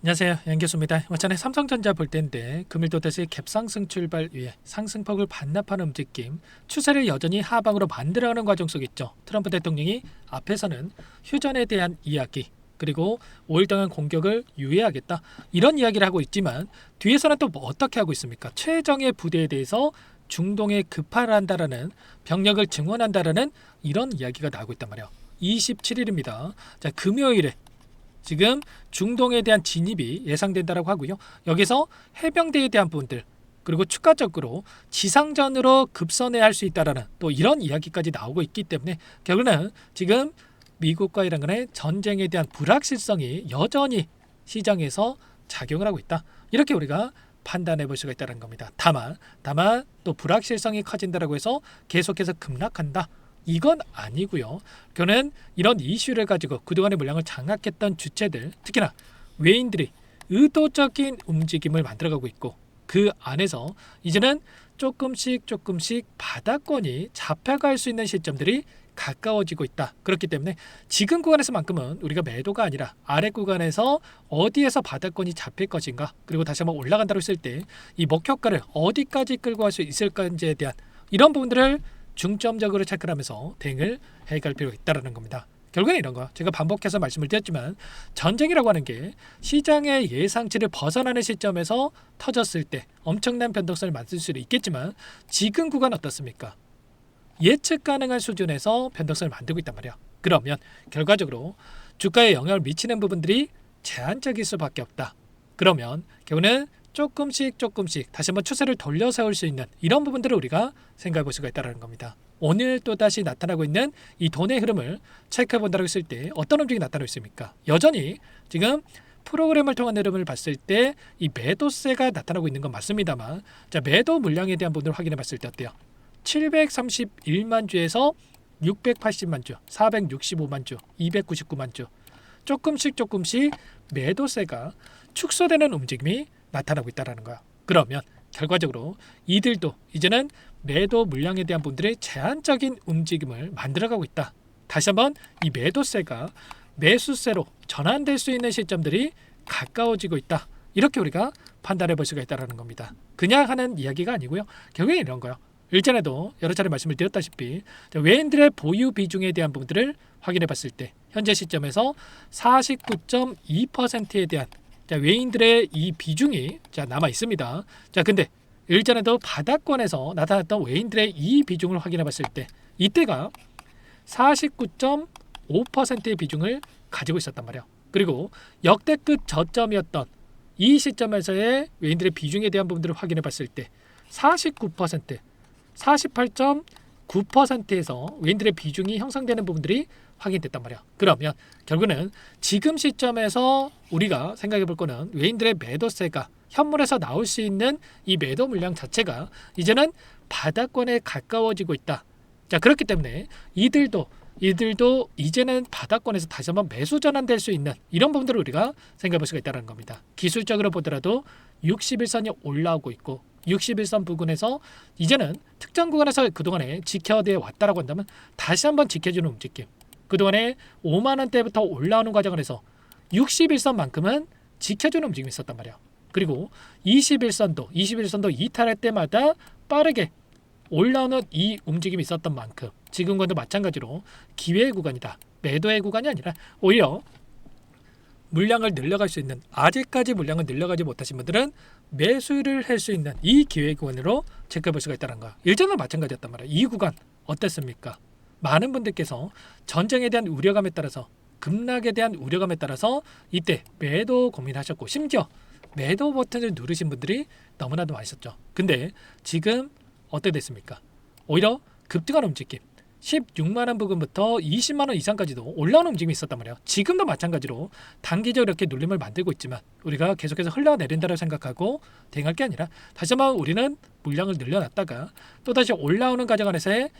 안녕하세요, 양교수입니다. 전에 삼성전자 볼 때인데 금일 또다시 갭상승 출발 위에 상승폭을 반납하는 움직임, 추세를 여전히 하방으로 만들어가는 과정 속에 있죠. 트럼프 대통령이 앞에서는 휴전에 대한 이야기, 그리고 5일 동안 공격을 유예하겠다, 이런 이야기를 하고 있지만 뒤에서는 또 뭐 어떻게 하고 있습니까? 최정예 부대에 대해서 중동에 급발한다라는, 병력을 증원한다라는 이런 이야기가 나오고 있단 말이에요. 27일입니다. 자, 금요일에 지금 중동에 대한 진입이 예상된다라고 하고요. 여기서 해병대에 대한 부분들, 그리고 추가적으로 지상전으로 급선회할 수 있다라는 또 이런 이야기까지 나오고 있기 때문에 결국은 지금 미국과 이란 간의 전쟁에 대한 불확실성이 여전히 시장에서 작용을 하고 있다, 이렇게 우리가 판단해 볼 수가 있다는 겁니다. 다만 또 불확실성이 커진다라고 해서 계속해서 급락한다, 이건 아니고요. 그는 이런 이슈를 가지고 그동안의 물량을 장악했던 주체들, 특히나 외인들이 의도적인 움직임을 만들어가고 있고, 그 안에서 이제는 조금씩 바닥권이 잡혀갈 수 있는 시점들이 가까워지고 있다. 그렇기 때문에 지금 구간에서만큼은 우리가 매도가 아니라 아래 구간에서 어디에서 바닥권이 잡힐 것인가, 그리고 다시 한번 올라간다고 했을 때 이 목표가를 어디까지 끌고 갈 수 있을 건지에 대한 이런 부분들을 중점적으로 체크를 하면서 대응을 해갈 필요가 있다는 겁니다. 결국엔 이런 거, 제가 반복해서 말씀을 드렸지만 전쟁이라고 하는 게 시장의 예상치를 벗어나는 시점에서 터졌을 때 엄청난 변동성을 만들 수도 있겠지만 지금 구간 어떻습니까? 예측 가능한 수준에서 변동성을 만들고 있단 말이야. 그러면 결과적으로 주가에 영향을 미치는 부분들이 제한적일 수밖에 없다. 그러면 결국은 조금씩 다시 한번 추세를 돌려 세울 수 있는 이런 부분들을 우리가 생각해 볼 수가 있다는 겁니다. 오늘 또다시 나타나고 있는 이 돈의 흐름을 체크해 본다고 했을 때 어떤 움직임이 나타나고 있습니까? 여전히 지금 프로그램을 통한 흐름을 봤을 때 이 매도세가 나타나고 있는 건 맞습니다만, 자, 매도 물량에 대한 부분을 확인해 봤을 때 어때요? 731만 주에서 680만 주, 465만 주, 299만 주, 조금씩 매도세가 축소되는 움직임이 나타나고 있다는 거야. 그러면 결과적으로 이들도 이제는 매도 물량에 대한 분들의 제한적인 움직임을 만들어가고 있다. 다시 한번 이 매도세가 매수세로 전환될 수 있는 시점들이 가까워지고 있다, 이렇게 우리가 판단해 볼 수가 있다는 겁니다. 그냥 하는 이야기가 아니고요. 결국에 이런 거예요. 일전에도 여러 차례 말씀을 드렸다시피 외인들의 보유 비중에 대한 부분들을 확인해 봤을 때 현재 시점에서 49.2%에 대한 외인들의 이 비중이 남아 있습니다. 자, 근데 일전에도 바닥권에서 나타났던 외인들의 이 비중을 확인해 봤을 때 이때가 49.5%의 비중을 가지고 있었단 말이에요. 그리고 역대급 저점이었던 이 시점에서의 외인들의 비중에 대한 부분들을 확인해 봤을 때 49%, 48.9%에서 외인들의 비중이 형성되는 부분들이 확인됐단 말이야. 그러면 결국은 지금 시점에서 우리가 생각해 볼 거는 외인들의 매도세가 현물에서 나올 수 있는 이 매도 물량 자체가 이제는 바닥권에 가까워지고 있다. 자, 그렇기 때문에 이들도 이제는 바닥권에서 다시 한번 매수 전환될 수 있는 이런 부분들을 우리가 생각해 볼 수가 있다는 겁니다. 기술적으로 보더라도 61선이 올라오고 있고 61선 부근에서 이제는 특정 구간에서 그동안에 지켜내 왔다라고 한다면 다시 한번 지켜주는 움직임, 그동안에 5만원대부터 올라오는 과정에서 61선만큼은 지켜주는 움직임이 있었단 말이야. 그리고 21선도 이탈할 때마다 빠르게 올라오는 이 움직임이 있었던 만큼 지금과도 마찬가지로 기회의 구간이다, 매도의 구간이 아니라 오히려 물량을 늘려갈 수 있는, 아직까지 물량을 늘려가지 못하신 분들은 매수를 할 수 있는 이 기회 구간으로 체크해 볼 수가 있다는 거야. 일전과 마찬가지였단 말이야. 이 구간 어땠습니까? 많은 분들께서 전쟁에 대한 우려감에 따라서, 급락에 대한 우려감에 따라서 이때 매도 고민하셨고 심지어 매도 버튼을 누르신 분들이 너무나도 많으셨죠. 근데 지금 어떻게 됐습니까? 오히려 급등한 움직임, 16만원 부근부터 20만원 이상까지도 올라오는 움직임이 있었단 말이에요. 지금도 마찬가지로 단기적으로 이렇게 눌림을 만들고 있지만 우리가 계속해서 흘러내린다고 생각하고 대응할 게 아니라 다시 한번 우리는 물량을 늘려놨다가 또다시 올라오는 과정 안에서의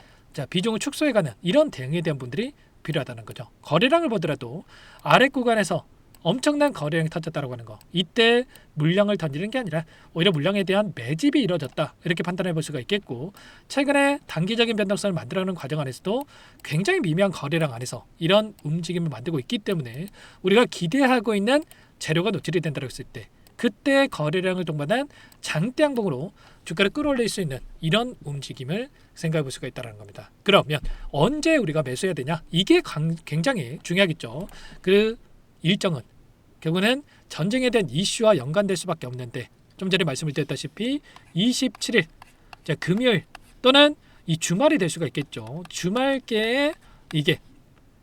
비중을 축소해가는 이런 대응에 대한 분들이 필요하다는 거죠. 거래량을 보더라도 아래 구간에서 엄청난 거래량이 터졌다고 하는 거, 이때 물량을 던지는 게 아니라 오히려 물량에 대한 매집이 이루어졌다, 이렇게 판단해 볼 수가 있겠고, 최근에 단기적인 변동성을 만들어가는 과정 안에서도 굉장히 미미한 거래량 안에서 이런 움직임을 만들고 있기 때문에 우리가 기대하고 있는 재료가 노출이 된다고 했을 때 그때 거래량을 동반한 장대 양봉으로 주가를 끌어올릴 수 있는 이런 움직임을 생각해 볼 수가 있다는 겁니다. 그러면 언제 우리가 매수해야 되냐? 이게 굉장히 중요하겠죠. 그 일정은 결국은 전쟁에 대한 이슈와 연관될 수밖에 없는데 좀 전에 말씀을 드렸다시피 27일 금요일 또는 이 주말이 될 수가 있겠죠. 주말께에 이게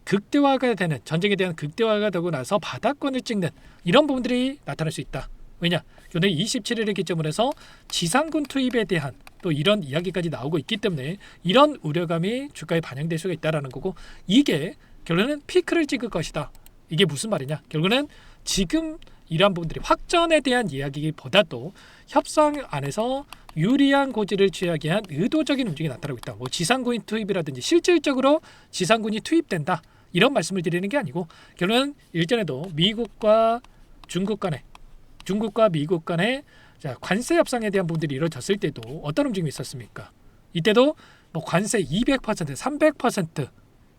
극대화가 되는 전쟁에 대한 극대화가 되고 나서 바닥권을 찍는 이런 부분들이 나타날 수 있다. 왜냐? 오늘 27일을 기점으로 해서 지상군 투입에 대한 또 이런 이야기까지 나오고 있기 때문에 이런 우려감이 주가에 반영될 수가 있다라는 거고 이게 결론은 피크를 찍을 것이다. 이게 무슨 말이냐? 결국은 지금 이러한 부분들이 확전에 대한 이야기보다도 협상 안에서 유리한 고지를 취하기 위한 의도적인 움직임이 나타나고 있다. 뭐 지상군 투입이라든지 실질적으로 지상군이 투입된다. 이런 말씀을 드리는 게 아니고 결론은 일전에도 미국과 중국 미국 간의 관세 협상에 대한 부분들이 이루어졌을 때도 어떤 움직임이 있었습니까? 이때도 뭐 관세 200%, 300%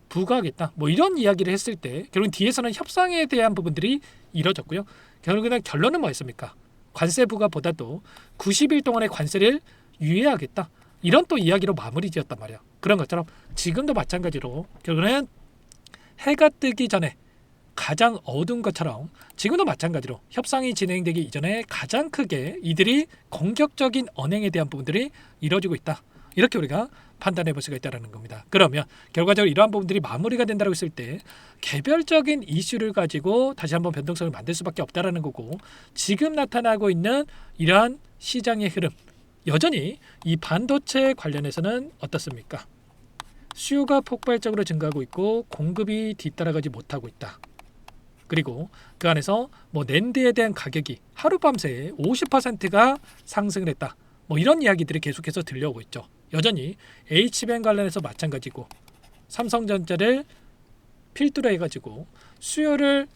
부과하겠다. 뭐 이런 이야기를 했을 때 결국 뒤에서는 협상에 대한 부분들이 이루어졌고요. 결국은 결론은 뭐였습니까? 관세 부과보다도 90일 동안의 관세를 유예하겠다. 이런 또 이야기로 마무리 지었단 말이야. 그런 것처럼 지금도 마찬가지로 결국은 해가 뜨기 전에 가장 어두운 것처럼 지금도 마찬가지로 협상이 진행되기 이전에 가장 크게 이들이 공격적인 언행에 대한 부분들이 이루어지고 있다. 이렇게 우리가 판단해 볼 수가 있다는 겁니다. 그러면 결과적으로 이러한 부분들이 마무리가 된다고 했을 때 개별적인 이슈를 가지고 다시 한번 변동성을 만들 수밖에 없다라는 거고 지금 나타나고 있는 이러한 시장의 흐름 여전히 이 반도체 관련해서는 어떻습니까? 수요가 폭발적으로 증가하고 있고 공급이 뒤따라가지 못하고 있다. 그리고 그 안에서 뭐 낸드에 대한 가격이 하룻밤새 50%가 상승을 했다. 뭐 이런 이야기들이 계속해서 들려오고 있죠. 여전히 H뱅 관련해서 마찬가지고 삼성전자를 필두로 해가지고 수요를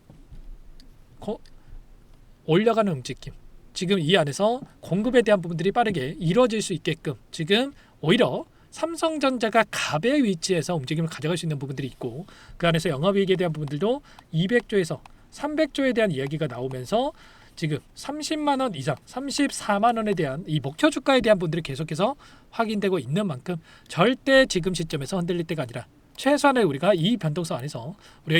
올려가는 움직임. 지금 이 안에서 공급에 대한 부분들이 빠르게 이루어질 수 있게끔 지금 오히려 삼성전자가 갑의 위치에서 움직임을 가져갈 수 있는 부분들이 있고 그 안에서 영업이익에 대한 부분들도 200조에서 300조에 대한 이야기가 나오면서 지금 30만 원 이상, 34만 원에 대한 이 목표 주가에 대한 부분들이 계속해서 확인되고 있는 만큼 절대 지금 시점에서 흔들릴 때가 아니라 최소한의 우리가 이 변동성 안에서 우리가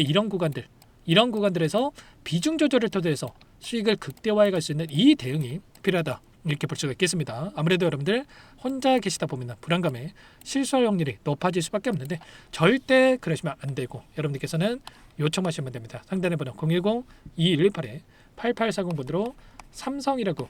이런 구간들에서 비중 조절을 토대해서 수익을 극대화해 갈 수 있는 이 대응이 필요하다. 이렇게 볼 수가 있겠습니다. 아무래도 여러분들 혼자 계시다 보면 불안감에 실수할 확률이 높아질 수밖에 없는데 절대 그러시면 안 되고 여러분들께서는 요청하시면 됩니다. 상단에 번호 010-2118-8840번으로 삼성이라고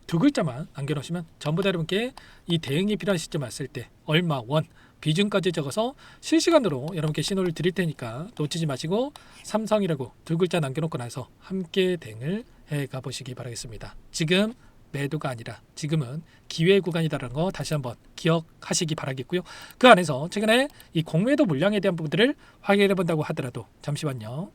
두 글자만 남겨놓으시면 전부 다 여러분께 이 대응이 필요한 시점 왔을 때 얼마 원 비중까지 적어서 실시간으로 여러분께 신호를 드릴 테니까 놓치지 마시고 삼성이라고 두 글자 남겨놓고 나서 함께 대응을 해가 보시기 바라겠습니다. 지금 매도가 아니라 지금은 기회 구간이다라는 거 다시 한번 기억하시기 바라겠고요. 그 안에서 최근에 이 공매도 물량에 대한 부분들을 확인해 본다고 하더라도 잠시만요.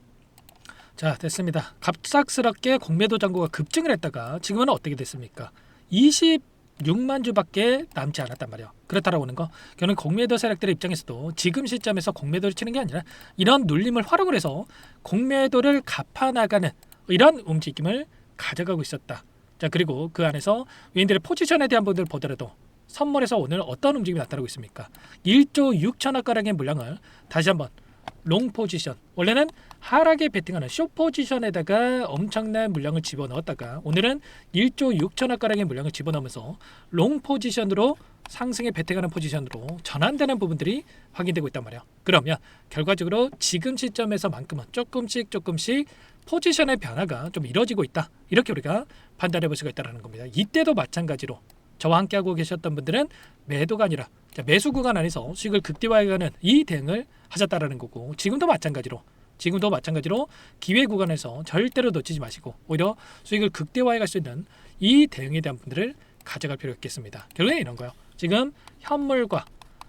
자, 됐습니다. 갑작스럽게 공매도 잔고가 급증을 했다가 지금은 어떻게 됐습니까? 26만 주밖에 남지 않았단 말이에요. 그렇다라고 하는 거 결국 공매도 세력들의 입장에서도 지금 시점에서 공매도를 치는 게 아니라 이런 눌림을 활용을 해서 공매도를 갚아나가는 이런 움직임을 가져가고 있었다. 자, 그리고 그 안에서 위인들의 포지션에 대한 부분들을 보더라도 선물에서 오늘 어떤 움직임이 나타나고 있습니까? 1조 6천억 가량의 물량을 다시 한번 롱 포지션, 원래는 하락에 베팅하는 숏 포지션에다가 엄청난 물량을 집어넣었다가 오늘은 1조 6천억 가량의 물량을 집어넣으면서 롱 포지션으로 상승에 베팅하는 포지션으로 전환되는 부분들이 확인되고 있단 말이에요. 그러면 결과적으로 지금 시점에서만큼은 조금씩 포지션의 변화가 좀 이루어지고 있다. 이렇게 우리가 판단해 볼 수가 있다는 겁니다. 이때도 마찬가지로 저와 함께하고 계셨던 분들은 매도가 아니라 매수 구간 안에서 수익을 극대화해가는 이 대응을 하셨다라는 거고 지금도 마찬가지로 기회 구간에서 절대로 놓치지 마시고 오히려 수익을 극대화해 갈 수 있는 이 대응에 대한 분들을 가져갈 필요가 있겠습니다. 결국엔 이런 거예요. 지금 현물과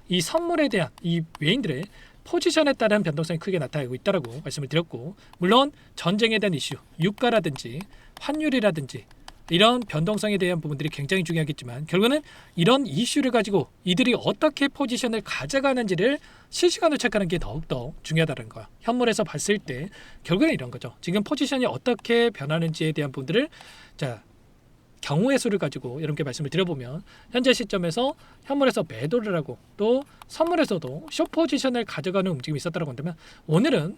이 선물에 대한 이 외인들의 포지션에 따른 변동성이 크게 나타나고 있다라고 말씀을 드렸고 물론 전쟁에 대한 이슈, 유가라든지 환율이라든지 이런 변동성에 대한 부분들이 굉장히 중요하겠지만 결국은 이런 이슈를 가지고 이들이 어떻게 포지션을 가져가는지를 실시간으로 체크하는 게 더욱더 중요하다는 거야. 현물에서 봤을 때 결국은 이런 거죠. 지금 포지션이 어떻게 변하는지에 대한 부분들을 경우의 수를 가지고 여러분께 말씀을 드려보면 현재 시점에서 현물에서 매도를 하고 또 선물에서도 숏 포지션을 가져가는 움직임이 있었다고 한다면 오늘은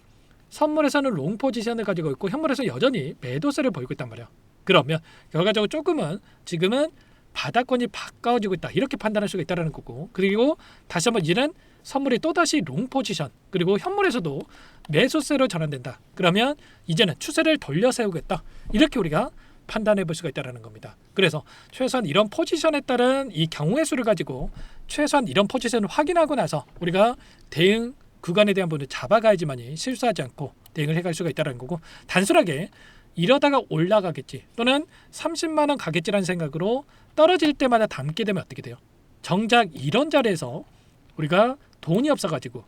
선물에서는 롱 포지션을 가지고 있고 현물에서 여전히 매도세를 보이고 있단 말이야. 그러면 결과적으로 조금은 지금은 바닥권이 가까워지고 있다 이렇게 판단할 수가 있다는 거고, 그리고 다시 한번 이는 선물이 또다시 롱 포지션 그리고 현물에서도 매수세로 전환된다. 그러면 이제는 추세를 돌려 세우겠다 이렇게 우리가 판단해 볼 수가 있다는 겁니다. 그래서 최소한 이런 포지션에 따른 이 경우의 수를 가지고 최소한 이런 포지션을 확인하고 나서 우리가 대응 구간에 대한 부분을 잡아가야지만이 실수하지 않고 대응을 해갈 수가 있다는 거고, 단순하게 이러다가 올라가겠지 또는 30만 원 가겠지라는 생각으로 떨어질 때마다 담게 되면 어떻게 돼요? 정작 이런 자리에서 우리가 돈이 없어가지고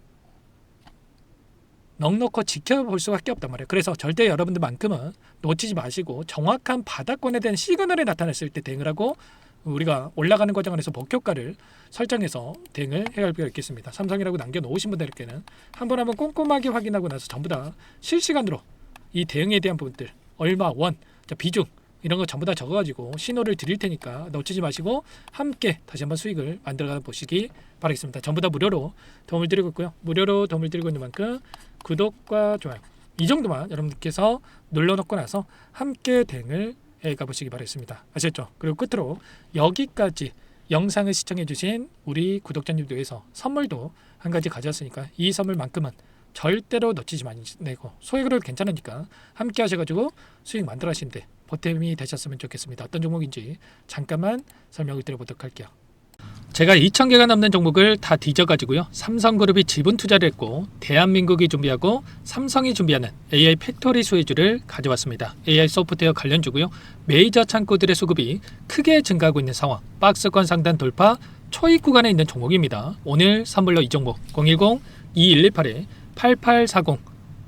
넉넉히 지켜볼 수밖에 없단 말이에요. 그래서 절대 여러분들만큼은 놓치지 마시고 정확한 바닥권에 대한 시그널이 나타났을 때 대응을 하고 우리가 올라가는 과정 안에서 목표가를 설정해서 대응을 해야 할 필요가 있겠습니다. 삼성이라고 남겨놓으신 분들께는 한번 꼼꼼하게 확인하고 나서 전부 다 실시간으로 이 대응에 대한 부분들 얼마, 원, 비중 이런 거 전부 다 적어가지고 신호를 드릴 테니까 놓치지 마시고 함께 다시 한번 수익을 만들어가 보시기 바라겠습니다. 전부 다 무료로 도움을 드리고 있고요. 무료로 도움을 드리고 있는 만큼 구독과 좋아요 이 정도만 여러분들께서 눌러놓고 나서 함께 대응을 해가 보시기 바라겠습니다. 아셨죠? 그리고 끝으로 여기까지 영상을 시청해주신 우리 구독자님들 위해서 선물도 한 가지 가져왔으니까 이 선물만큼은 절대로 놓치지 마시고 소액으로 괜찮으니까 함께 하셔가지고 수익 만들어 하시는데 보탬이 되셨으면 좋겠습니다. 어떤 종목인지 잠깐만 설명을 드려보도록 할게요. 제가 2,000개가 넘는 종목을 다 뒤져가지고요. 삼성그룹이 지분 투자를 했고 대한민국이 준비하고 삼성이 준비하는 AI 팩토리 수혜주를 가져왔습니다. AI 소프트웨어 관련주고요. 메이저 창구들의 수급이 크게 증가하고 있는 상황, 박스권 상단 돌파 초입 구간에 있는 종목입니다. 오늘 선물로 이 종목 010-2118-8840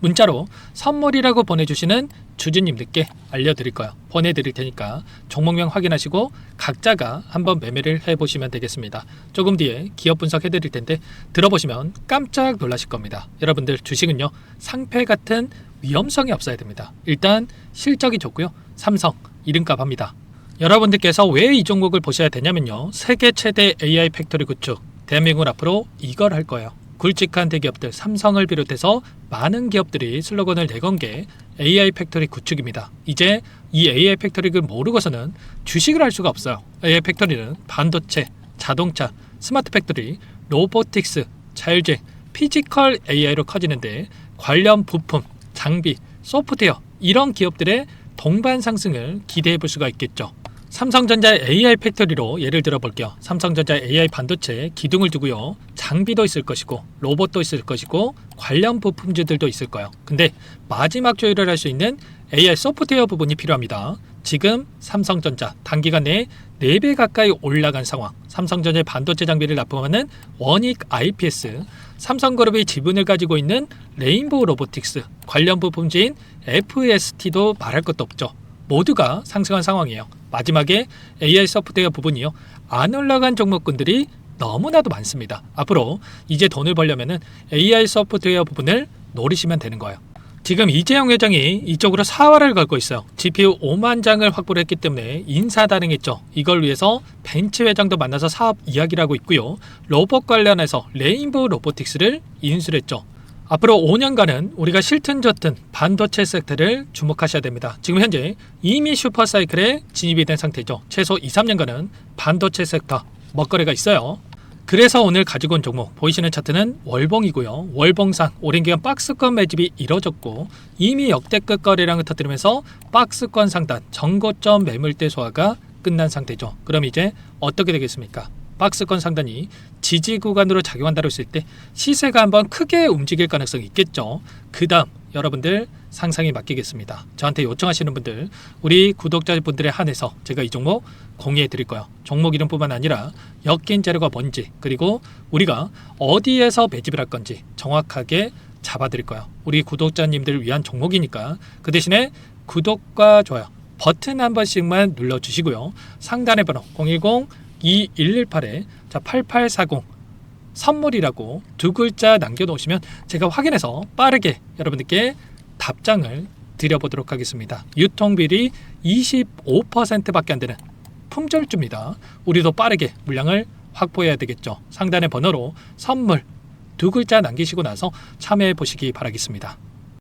문자로 선물이라고 보내주시는 주주님들께 알려드릴 거예요. 보내드릴 테니까 종목명 확인하시고 각자가 한번 매매를 해보시면 되겠습니다. 조금 뒤에 기업 분석해드릴 텐데 들어보시면 깜짝 놀라실 겁니다. 여러분들 주식은요 상패 같은 위험성이 없어야 됩니다. 일단 실적이 좋고요. 삼성 이름값 합니다. 여러분들께서 왜 이 종목을 보셔야 되냐면요. 세계 최대 AI 팩토리 구축 대한민국은 앞으로 이걸 할 거예요. 굵직한 대기업들 삼성을 비롯해서 많은 기업들이 슬로건을 내건 게 AI 팩토리 구축입니다. 이제 이 AI 팩토리를 모르고서는 주식을 할 수가 없어요. AI 팩토리는 반도체, 자동차, 스마트 팩토리, 로보틱스, 자율주행, 피지컬 AI로 커지는데 관련 부품, 장비, 소프트웨어 이런 기업들의 동반 상승을 기대해 볼 수가 있겠죠. 삼성전자의 AI 팩토리로 예를 들어 볼게요. 삼성전자 AI 반도체 기둥을 두고요. 장비도 있을 것이고 로봇도 있을 것이고 관련 부품주들도 있을 거예요. 근데 마지막 조율을 할 수 있는 AI 소프트웨어 부분이 필요합니다. 지금 삼성전자 단기간 내에 4배 가까이 올라간 상황, 삼성전자의 반도체 장비를 납품하는 원익 IPS, 삼성그룹이 지분을 가지고 있는 레인보우 로보틱스, 관련 부품주인 FST도 말할 것도 없죠. 모두가 상승한 상황이에요. 마지막에 AI 소프트웨어 부분이요. 안 올라간 종목군들이 너무나도 많습니다. 앞으로 이제 돈을 벌려면 AI 소프트웨어 부분을 노리시면 되는 거예요. 지금 이재용 회장이 이쪽으로 사활을 걸고 있어요. GPU 5만 장을 확보를 했기 때문에 인사단행했죠. 이걸 위해서 벤츠 회장도 만나서 사업 이야기를 하고 있고요. 로봇 관련해서 레인보우 로보틱스를 인수를 했죠. 앞으로 5년간은 우리가 싫든 좋든 반도체 섹터를 주목하셔야 됩니다. 지금 현재 이미 슈퍼사이클에 진입이 된 상태죠. 최소 2, 3년간은 반도체 섹터 먹거리가 있어요. 그래서 오늘 가지고 온 종목 보이시는 차트는 월봉이고요. 월봉상 오랜 기간 박스권 매집이 이뤄졌고 이미 역대급 거래량을 터뜨리면서 박스권 상단 전고점 매물대 소화가 끝난 상태죠. 그럼 이제 어떻게 되겠습니까? 박스권 상단이 지지 구간으로 작용한다고 했을 때 시세가 한번 크게 움직일 가능성이 있겠죠. 그 다음 여러분들 상상에 맡기겠습니다. 저한테 요청하시는 분들 우리 구독자분들에 한해서 제가 이 종목 공유해 드릴 거예요. 종목 이름뿐만 아니라 엮인 재료가 뭔지 그리고 우리가 어디에서 매집을 할 건지 정확하게 잡아 드릴 거예요. 우리 구독자님들을 위한 종목이니까 그 대신에 구독과 좋아요 버튼 한 번씩만 눌러주시고요. 상단의 번호 010-2118-8840 선물이라고 두 글자 남겨놓으시면 제가 확인해서 빠르게 여러분들께 답장을 드려보도록 하겠습니다. 유통비리 25%밖에 안 되는 품절주입니다. 우리도 빠르게 물량을 확보해야 되겠죠. 상단의 번호로 선물 두 글자 남기시고 나서 참여해 보시기 바라겠습니다.